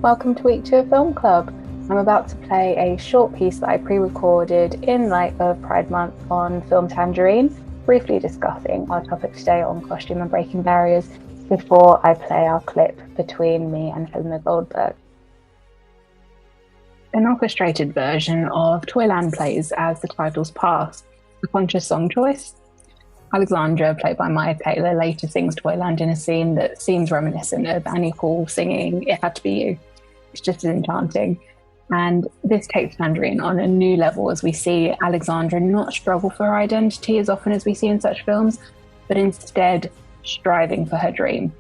Welcome to week 2 of Film Club. I'm about to play a short piece that I pre-recorded in light of Pride Month on Film Tangerine, briefly discussing our topic today on costume and breaking barriers before I play our clip between me and Helena Goldberg. An orchestrated version of Toyland plays as the titles pass. A conscious song choice. Alexandra, played by Maya Taylor, later sings Toyland in a scene that seems reminiscent of Annie Hall singing It Had to Be You. It's just as enchanting. And this takes Tangerine on a new level as we see Alexandra not struggle for her identity as often as we see in such films, but instead striving for her dream.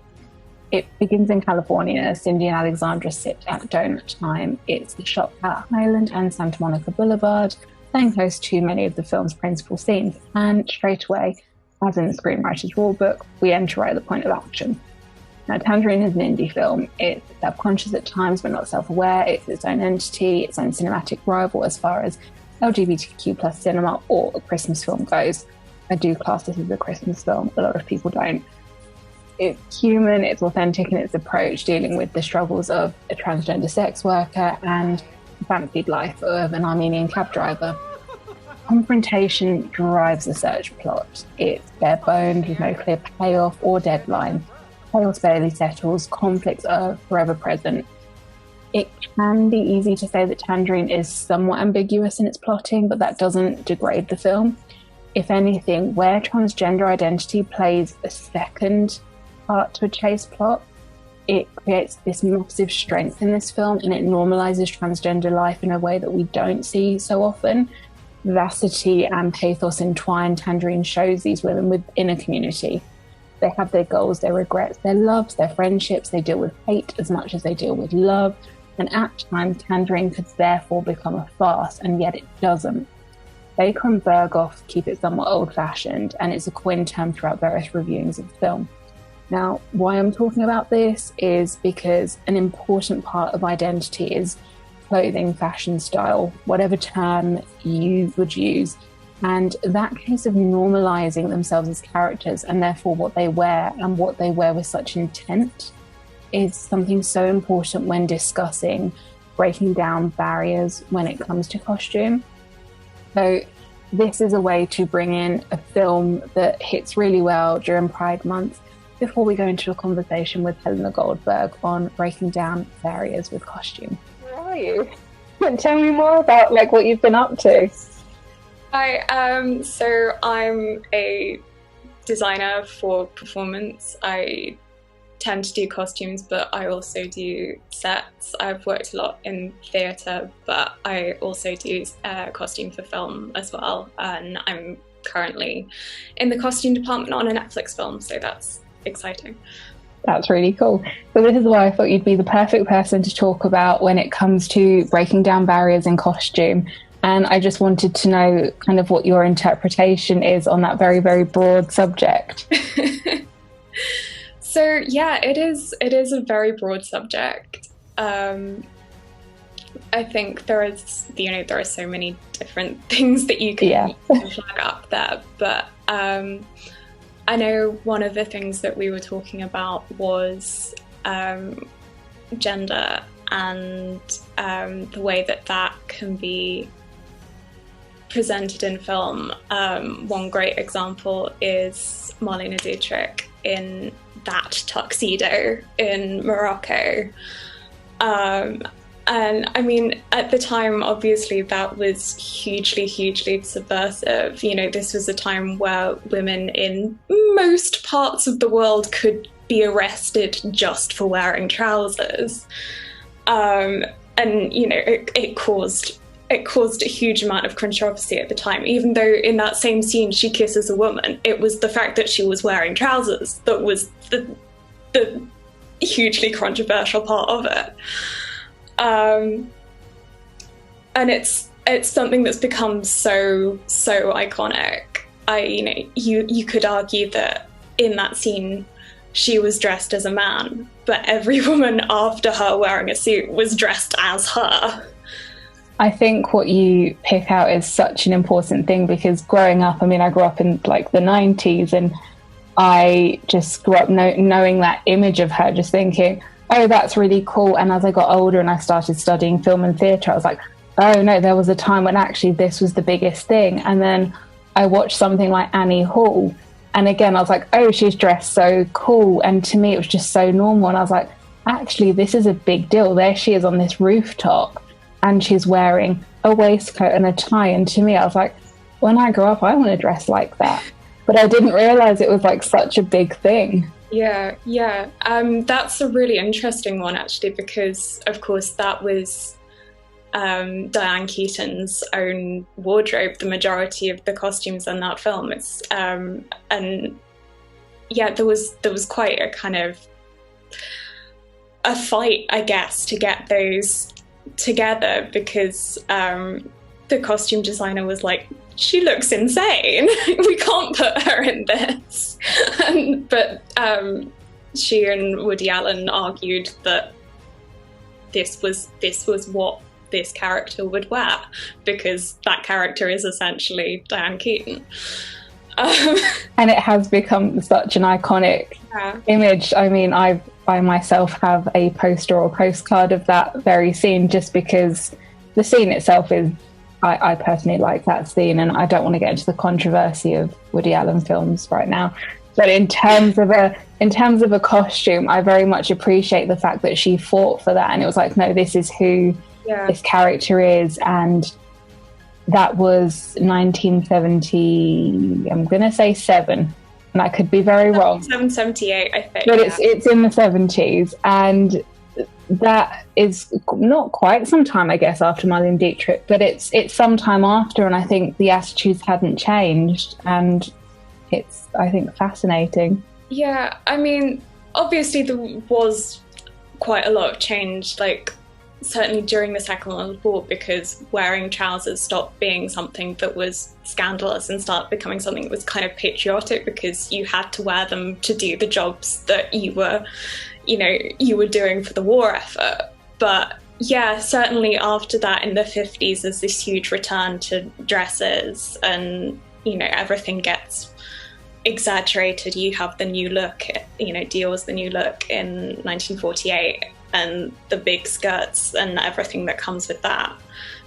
It begins in California. Cindy and Alexandra sit at donut time. It's the shop at Highland and Santa Monica Boulevard, playing close to many of the film's principal scenes. And straight away, as in the screenwriter's rulebook, we enter right at the point of action. Now, Tangerine is an indie film. It's self-conscious at times, but not self-aware. It's its own entity, its own cinematic rival as far as LGBTQ plus cinema or a Christmas film goes. I do class this as a Christmas film. A lot of people don't. It's human, it's authentic in its approach, dealing with the struggles of a transgender sex worker and the fancied life of an Armenian cab driver. Confrontation drives the search plot. It's bare-boned with no clear payoff or deadline. Chaos barely settles, conflicts are forever present. It can be easy to say that Tangerine is somewhat ambiguous in its plotting, but that doesn't degrade the film. If anything, where transgender identity plays a second part to a chase plot, it creates this massive strength in this film, and it normalizes transgender life in a way that we don't see so often. Vivacity and pathos entwined. Tangerine shows these women within a community. They have their goals, their regrets, their loves, their friendships. They deal with hate as much as they deal with love. And at times, Tangerine could therefore become a farce, and yet it doesn't. Baker and Berghoff keep it somewhat old-fashioned, and it's a coined term throughout various reviewings of the film. Now, why I'm talking about this is because an important part of identity is clothing, fashion, style, whatever term you would use. And that case of normalizing themselves as characters and therefore what they wear and what they wear with such intent is something so important when discussing breaking down barriers when it comes to costume. So this is a way to bring in a film that hits really well during Pride Month before we go into a conversation with Helena Goldberg on breaking down barriers with costume. Where are you? Tell me more about what you've been up to. Hi, so I'm a designer for performance. I tend to do costumes, but I also do sets. I've worked a lot in theatre, but I also do costume for film as well. And I'm currently in the costume department on a Netflix film, so that's exciting. That's really cool. So this is why I thought you'd be the perfect person to talk about when it comes to breaking down barriers in costume. And I just wanted to know kind of what your interpretation is on that very, very broad subject. So yeah, it is a very broad subject. I think there are so many different things that you can flag up there, but I know one of the things that we were talking about was gender and the way that can be presented in film. One great example is Marlene Dietrich in that tuxedo in Morocco. And I mean, at the time, obviously, that was hugely, hugely subversive. You know, this was a time where women in most parts of the world could be arrested just for wearing trousers. And, you know, it caused a huge amount of controversy at the time. Even though in that same scene she kisses a woman, it was the fact that she was wearing trousers that was the hugely controversial part of it. And it's something that's become so iconic. You could argue that in that scene she was dressed as a man, but every woman after her wearing a suit was dressed as her. I think what you pick out is such an important thing, because growing up, I grew up in the 90s, and I just grew up knowing that image of her, just thinking, oh, that's really cool. And as I got older and I started studying film and theatre, I was like, oh no, there was a time when actually this was the biggest thing. And then I watched something like Annie Hall, and again I was like, oh, she's dressed so cool, and to me it was just so normal, and I was like, actually this is a big deal. There she is on this rooftop and she's wearing a waistcoat and a tie, and to me I was like, when I grow up I want to dress like that. But I didn't realize it was like such a big thing. Yeah. That's a really interesting one, actually, because of course that was Diane Keaton's own wardrobe, the majority of the costumes in that film. It's and yeah, there was quite a kind of a fight, I guess, to get those together, because the costume designer was like, she looks insane, we can't put her in this. But she and Woody Allen argued that this was what this character would wear, because that character is essentially Diane Keaton. And it has become such an iconic image. I mean, I myself have a poster or postcard of that very scene, just because the scene itself is, I personally like that scene, and I don't want to get into the controversy of Woody Allen films right now. But in terms of a costume, I very much appreciate the fact that she fought for that, and it was like, no, this is who this character is. And that was 1970, I'm going to say 7, and I could be very wrong. 778, I think. But it's in the 70s, and that is not quite some time, I guess, after Marlene Dietrich, but it's some time after, and I think the attitudes hadn't changed, and it's, I think, fascinating. Yeah, I mean, obviously there was quite a lot of change, like certainly during the Second World War, because wearing trousers stopped being something that was scandalous and started becoming something that was kind of patriotic, because you had to wear them to do the jobs that you were doing for the war effort. But yeah, certainly after that in the 50s, there's this huge return to dresses, and everything gets exaggerated. You have the new look, Dior's the new look in 1948, and the big skirts and everything that comes with that.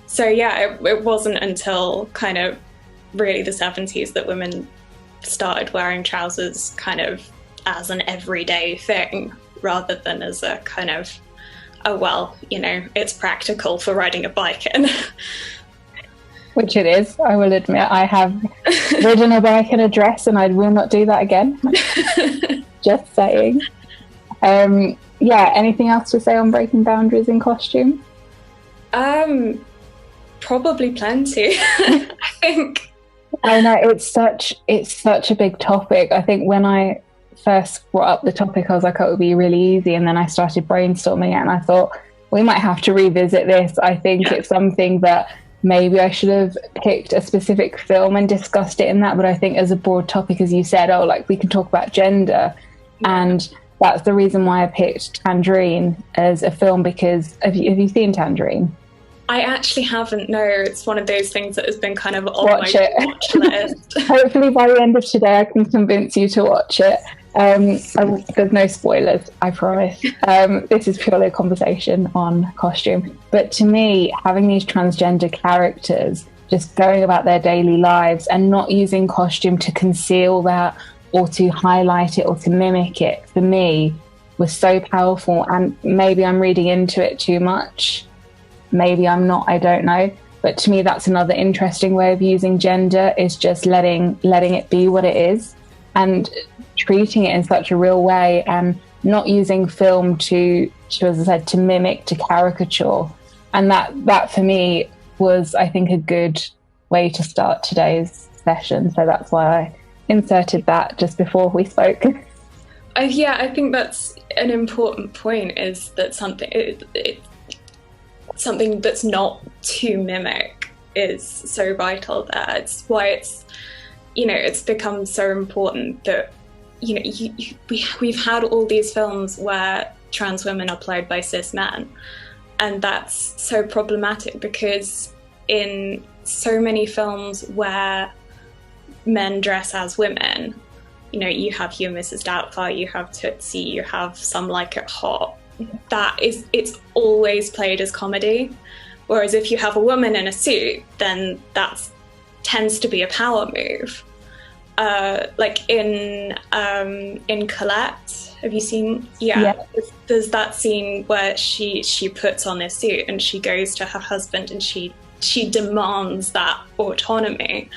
So yeah, it wasn't until kind of really the 70s that women started wearing trousers kind of as an everyday thing, rather than as a kind of, oh well, it's practical for riding a bike in. Which it is, I will admit. I have ridden a bike in a dress, and I will not do that again. Just saying. Yeah, anything else to say on breaking boundaries in costume? Probably plenty. I think. I know, it's such a big topic. I think when I first brought up the topic, I was like, oh, it would be really easy, and then I started brainstorming it, and I thought we might have to revisit this. I think it's something that maybe I should have picked a specific film and discussed it in that, but I think as a broad topic, as you said, we can talk about gender, and that's the reason why I picked Tangerine as a film, because have you seen Tangerine? I actually haven't, no. It's one of those things that has been kind of on my watch list. Hopefully by the end of today I can convince you to watch it. There's no spoilers, I promise. This is purely a conversation on costume. But to me, having these transgender characters just going about their daily lives and not using costume to conceal that or to highlight it or to mimic it, for me, was so powerful. And maybe I'm reading into it too much. Maybe I'm not, I don't know. But to me, that's another interesting way of using gender, is just letting it be what it is and treating it in such a real way, and not using film to as I said, to mimic, to caricature. And that for me was, I think, a good way to start today's session. So that's why I inserted that just before we spoke. Yeah, I think that's an important point, is that something that's not to mimic is so vital there. It's why it's become so important that we've had all these films where trans women are played by cis men, and that's so problematic, because in so many films where men dress as women, you have Your Mrs. Doubtfire, you have Tootsie, you have Some Like It Hot, it's always played as comedy. Whereas if you have a woman in a suit, then that tends to be a power move. Like in Colette, have you seen? Yeah. There's that scene where she puts on this suit and she goes to her husband and she demands that autonomy,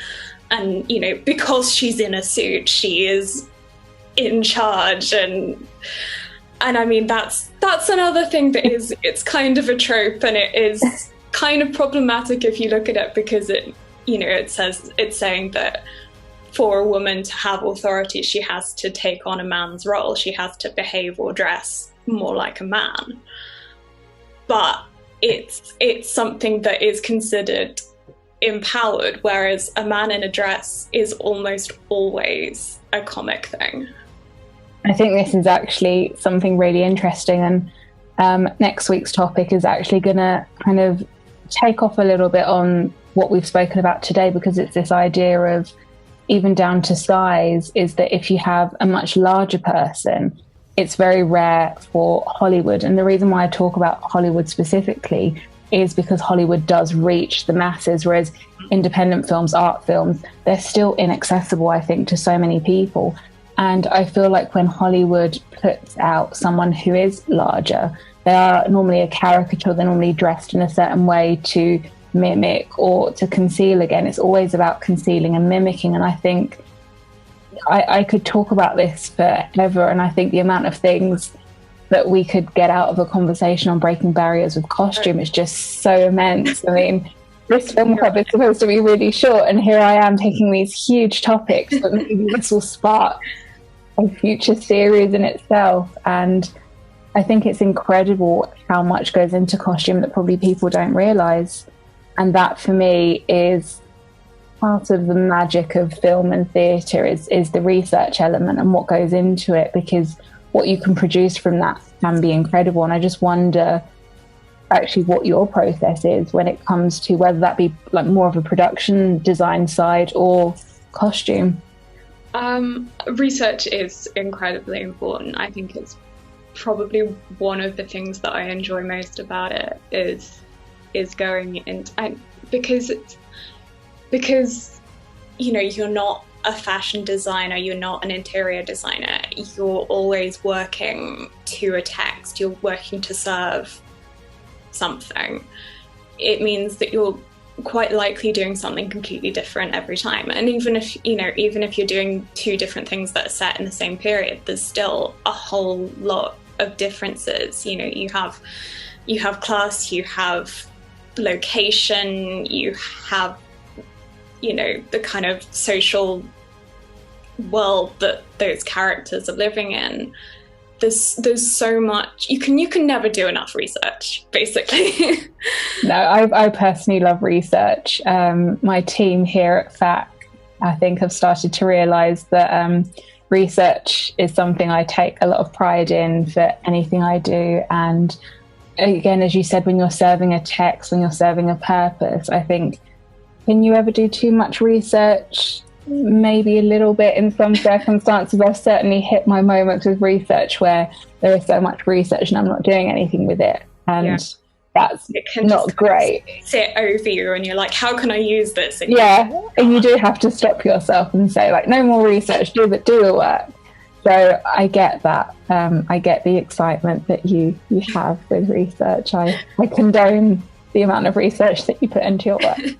and you know, because she's in a suit, she is in charge, and I mean that's another thing that is, it's kind of a trope, and it is kind of problematic if you look at it, because it, you know, it's saying that for a woman to have authority, she has to take on a man's role. She has to behave or dress more like a man. But it's something that is considered empowered, whereas a man in a dress is almost always a comic thing. I think this is actually something really interesting, and next week's topic is actually going to kind of take off a little bit on what we've spoken about today, because it's this idea of, even down to size, is that if you have a much larger person, it's very rare for Hollywood. And the reason why I talk about Hollywood specifically is because Hollywood does reach the masses, whereas independent films, art films, they're still inaccessible, I think, to so many people. And I feel like when Hollywood puts out someone who is larger, they are normally a caricature, they're normally dressed in a certain way to mimic or to conceal. Again, it's always about concealing and mimicking. And I think I could talk about this forever, and I think the amount of things that we could get out of a conversation on breaking barriers with costume is just so immense. I mean, this film club is supposed to be really short, and here I am taking these huge topics, but maybe this will spark a future series in itself. And I think it's incredible how much goes into costume that probably people don't realise. And that, for me, is part of the magic of film and theatre, is the research element and what goes into it, because what you can produce from that can be incredible. And I just wonder actually what your process is when it comes to whether that be like more of a production design side or costume. Research is incredibly important. I think it's probably one of the things that I enjoy most about it is going into, because you know, you're not a fashion designer, you're not an interior designer, you're always working to a text, you're working to serve something. It means that you're quite likely doing something completely different every time. And even if you're doing two different things that are set in the same period, there's still a whole lot of differences. You know, you have class, you have location, you have, you know, the kind of social world that those characters are living in. There's so much you can never do enough research, basically. No, I personally love research. My team here at FAC, I think, have started to realise that research is something I take a lot of pride in for anything I do. And again, as you said, when you're serving a text, when you're serving a purpose, I think, can you ever do too much research? Maybe a little bit in some circumstances. I've certainly hit my moments with research where there is so much research and I'm not doing anything with it. And that's not great. Sit over you and you're like, how can I use this? And and you do have to stop yourself and say, like, no more research, do the work. So I get that. I get the excitement that you have with research. I condone the amount of research that you put into your work.